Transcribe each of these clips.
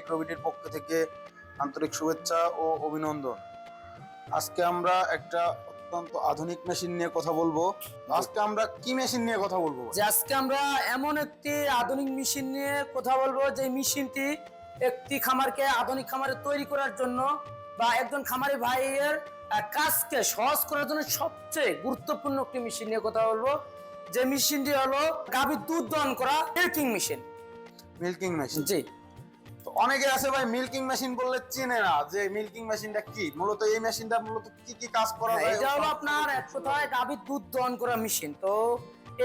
এগ্রোবিডির পক্ষ থেকে আন্তরিক শুভেচ্ছা ও অভিনন্দন। আজকে আমরা একটা অত্যন্ত আধুনিক মেশিন নিয়ে কথা বলবো। আজকে আমরা কি মেশিন নিয়ে কথা বলবো? আজকে আমরা এমন একটি আধুনিক মেশিন নিয়ে কথা বলবো যে মেশিনটি একটি খামারকে আধুনিক খামারে তৈরি করার জন্য বা একজন খামারি ভাইয়ের কাজকে সহজ করার জন্য সবচেয়ে গুরুত্বপূর্ণ একটি মেশিন নিয়ে কথা বলবো। যে মেশিনটি হলো গাভীর দুধ দহন করা মিল্কিং মেশিন। মিল্কিং মেশিন, জি। তো অনেকে আছে ভাই মিল্কিং মেশিন বললে চিনে না যে মিল্কিং মেশিনটা কি। মূলত এই মেশিনটা মূলত কি কি কাজ করা যায়? এটা হলো আপনার এক কথায় গাভীর দুধ দহন করা মেশিন। তো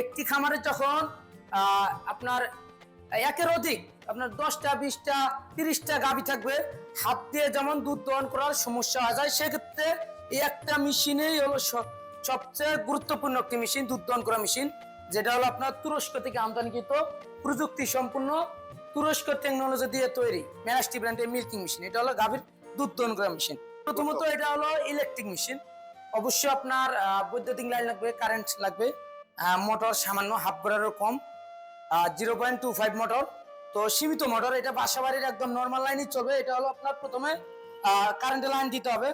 একটি খামারে যখন আপনার একের অধিক আপনার 10টা 20টা 30টা গাভী থাকবে, হাত দিয়ে যেমন দুধ দহন করার সমস্যা হয়ে যায়, সেক্ষেত্রে এই একটা মেশিনেই হলো সবচেয়ে গুরুত্বপূর্ণ একটি মেশিন, দুধ দহন করা মেশিন, যেটা হলো আপনার তুরস্ক থেকে আমদানিকৃত প্রযুক্তি সম্পূর্ণ তুরস্ক টেকনোলজি দিয়ে তৈরি ম্যারাস্টি ব্র্যান্ডের মিল্কিং মেশিন। এটা হলো গাভীর দুধ দহন করা মেশিন। প্রথমত এটা হলো ইলেকট্রিক মেশিন। অবশ্যই আপনার বৈদ্যুতিক লাইন লাগবে, কারেন্ট লাগবে, মোটর সামান্য হাফ ঘোরারও কম, 0.25 মোটর, তো সীমিত মোটর। এটা বাসা বাড়ির একদম নর্মাল লাইনই চলবে। এটা হলো আপনার প্রথমে কারেন্টের লাইন দিতে হবে,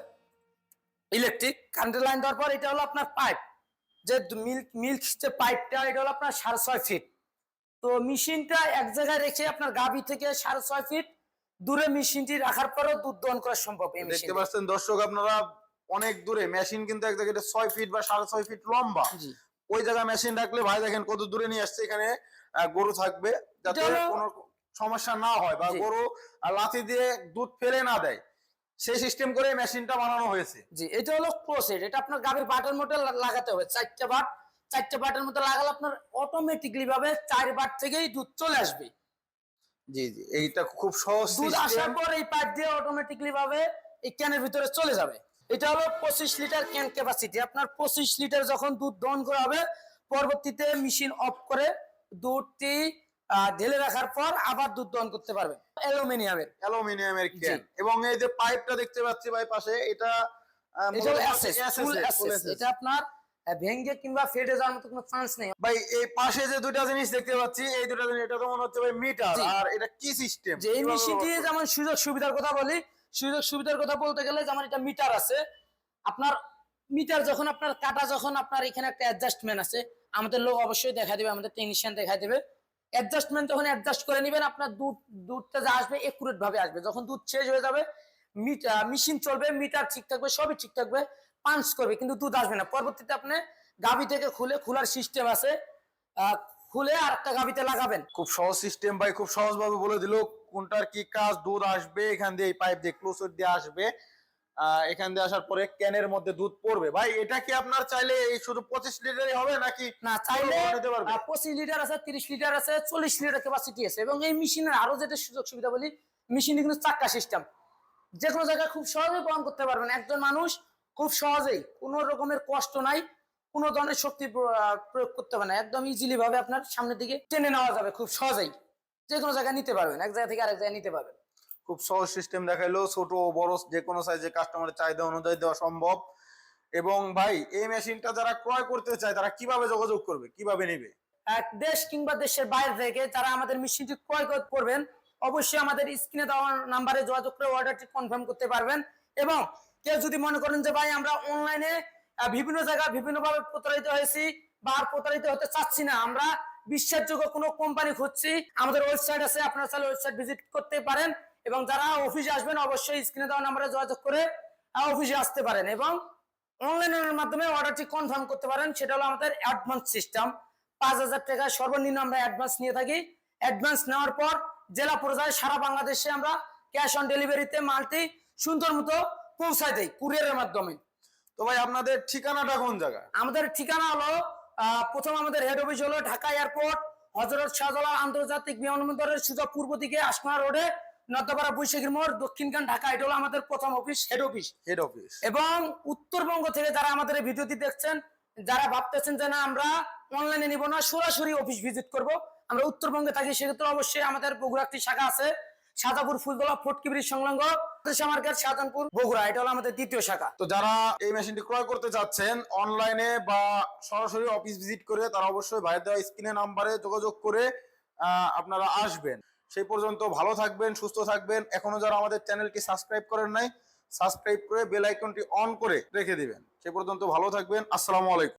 ইলেকট্রিক কারেন্টের লাইন দেওয়ার পর এটা হলো আপনার পাইপ, যে মিল্ক যে পাইপটা, এটা হলো আপনার 6.5 ফিট। তো মেশিনটা এক জায়গায় রেখে আপনার গাভী থেকে 6.5 ফিট দূরে মেশিনটি রাখার পরও দুধ দহন করা সম্ভব। দেখতে পাচ্ছেন দর্শক আপনারা, অনেক দূরে মেশিন কিন্তু এক জায়গায় 6 ফিট বা 6.5 ফিট লম্বা। ওই জায়গায় মেশিন রাখলে ভাই দেখেন কত দূরে নিয়ে আসছে। এখানে গরু থাকবে যাতে কোনো সমস্যা না হয় বা গরু লাথি দিয়ে দুধ ফেলে না দেয়, সেই সিস্টেম করে মেশিনটা বানানো হয়েছে। জি, এটা হলো ক্লোজেড। এটা আপনার গাভীর বাটের মধ্যে লাগাতে হবে, 4টা বাট। 4টা বাটের মধ্যে লাগালে আপনার অটোমেটিকলি ভাবে 4 বাট থেকেই দুধ চলে আসবে। জি জি, এইটা খুব সহজ দুধ সিস্টেম। আসার পর এই পাইপ দিয়ে অটোমেটিকলি ভাবে এই ক্যানের ভিতরে চলে যাবে। এটা হলো 25 লিটার ক্যান ক্যাপাসিটি। আপনার 25 লিটার যখন দুধ দহন করা হবে, পরবর্তীতে মেশিন অফ করে দুধটি ঢেলে রাখার পর আবার দুধ দহন করতে পারবেন। অ্যালুমিনিয়ামের ক্যান, এবং এই যে পাইপটা দেখতে পাচ্ছি ভাই পাশে, এটা এটা আপনার ভেঙে কিংবা ফেটে যাওয়ার মতো কোনো চান্স নেই ভাই। এই পাশে যে দুইটা জিনিস দেখতে পাচ্ছি, এই দুইটা জিনিস, এটা তো মনে হচ্ছে ভাই মিটার। আর এটা কি সিস্টেম? যে এই মেশিনটি যেমন সুযোগ সুবিধার কথা বলি, সুযোগ সুবিধার কথা বলতে গেলে যেমন এটা মিটার আছে। আপনার মিটার যখন আপনার কাটা, যখন আপনার এখানে একটা অ্যাডজাস্টমেন্ট আছে, আমাদের লোক অবশ্যই দেখা দিবে, আমাদের টেকনিশিয়ান দেখা দিবে। অ্যাডজাস্টমেন্ট যখন অ্যাডজাস্ট করে নেবেন, আপনার দুধটা যা আসবে একুরেট ভাবে আসবে। যখন দুধ শেষ হয়ে যাবে, মেশিন চলবে, মিটার ঠিক থাকবে, সবই ঠিক থাকবে, পাঞ্চ করবে, কিন্তু দুধ আসবে না। পরবর্তীতে আপনি গাভী থেকে খোলার সিস্টেম আছে, খুলে আর একটা গাভীতে লাগাবেন। খুব সহজ সিস্টেম ভাই, খুব সহজ ভাবে বলে দিল কোনটার কি কাজ। দুধ আসবে এখান দিয়ে, এই পাইপ দিয়ে ক্লোজড দিয়ে আসবে, এখান দিয়ে আসার পরে ক্যানের মধ্যে দুধ পড়বে। ভাই এটা কি আপনার চাইলে এই শুধু 25 লিটারই হবে নাকি? না, চাইলে 25 লিটার আছে, 30 লিটার আছে, 40 লিটার ক্যাপাসিটি আছে। এবং এই মেশিনের আরো যেটা সুযোগ সুবিধা বলি, মেশিনে কিন্তু চাক্কা সিস্টেম, যে কোনো জায়গায় খুব সহজেই বহন করতে পারবেন। একজন মানুষ খুব সহজেই, কোনো রকমের কষ্ট নাই, কোনো ধরনের শক্তি প্রয়োগ করতে হবে না, একদম ইজিলি ভাবে আপনার সামনের দিকে টেনে নেওয়া যাবে। খুব সহজেই যে কোনো জায়গায় নিতে পারবেন, এক জায়গা থেকে আরেক জায়গায় নিতে পারবেন। খুব সহজ সিস্টেম দেখাইলো, ছোট বড় যে কোনো সাইজে কাস্টমারের চাহিদা অনুযায়ী দেওয়া সম্ভব। এবং ভাই এই মেশিনটা যারা ক্রয় করতে চায় তারা কিভাবে যোগাযোগ করবে, কিভাবে নেবে? এক দেশ কিংবা দেশের বাইরে থেকে যারা আমাদের মেশিনটি ক্রয় করবেন, অবশ্যই আমাদের স্ক্রিনে দেওয়া নাম্বারে যোগাযোগ করে অর্ডারটি কনফার্ম করতে পারবেন। এবং কেউ যদি মনে করেন যে ভাই আমরা অনলাইনে বিভিন্ন জায়গায় বিভিন্নভাবে প্রতারিত হয়েছি বা আর প্রতারিত হতে চাচ্ছি না, আমরা বিশ্বাসযোগ্য কোনো কোম্পানি খুঁজছি, আমাদের ওয়েবসাইট আছে, আপনারা চাইলে ওয়েবসাইট ভিজিট করতে পারেন। এবং যারা অফিসে আসবেন, অবশ্যই স্ক্রিনে দেওয়া নাম্বারে যোগাযোগ করে অফিসে আসতে পারেন এবং অনলাইনের মাধ্যমে অর্ডারটি কনফার্ম করতে পারেন। সেটা হলো আমাদের অ্যাডভান্স সিস্টেম। 5,000 টাকা সর্বনিম্ন আমরা অ্যাডভান্স নিয়ে থাকি। অ্যাডভান্স নেওয়ার পর জেলা পর্যায়ে সারা বাংলাদেশে আমরা ক্যাশ অন ডেলিভারিতে মালটি সুন্দর মতো পৌঁছায় দেই কুরিয়ারের মাধ্যমে। তো ভাই আপনাদের ঠিকানাটা কোন জায়গায়? আমাদের ঠিকানা হলো প্রথম আমাদের হেড অফিস হলো ঢাকা এয়ারপোর্ট, হযরত শাহজালাল আন্তর্জাতিক বিমানবন্দরের সোজা পূর্ব দিকে আসমা রোডে, নর্দাপাড়া বৈশাখীর মোড়, দক্ষিণখান, ঢাকা। এটা হলো আমাদের প্রথম অফিস, হেড অফিস। এবং উত্তরবঙ্গ থেকে যারা আমাদের এই ভিডিওটি দেখছেন, যারা ভাবতেছেন যে না আমরা অনলাইনে নিব না, সরাসরি অফিস ভিজিট করব, আমরা উত্তরবঙ্গে থাকি, সেক্ষেত্রে অবশ্যই আমাদের বগুড়া একটি শাখা আছে, শাহজাপুর ফুলতলা ফটকি ব্রিজ সংলগ্ন মার্কেট, শাহজাহানপুর, বগুড়া। এটা হলো আমাদের দ্বিতীয় শাখা। তো যারা এই মেশিনটি ক্রয় করতে যাচ্ছেন অনলাইনে বা সরাসরি অফিস ভিজিট করে, তারা অবশ্যই ভাইয়ের দেওয়া স্ক্রিনে নাম্বারে যোগাযোগ করে আপনারা আসবেন। সেই পর্যন্ত ভালো থাকবেন, সুস্থ থাকবেন। এখনো যারা আমাদের চ্যানেলটি সাবস্ক্রাইব করেন নাই, সাবস্ক্রাইব করে বেল আইকনটি অন করে রেখে দিবেন। সেই পর্যন্ত ভালো থাকবেন। আসসালামু আলাইকুম।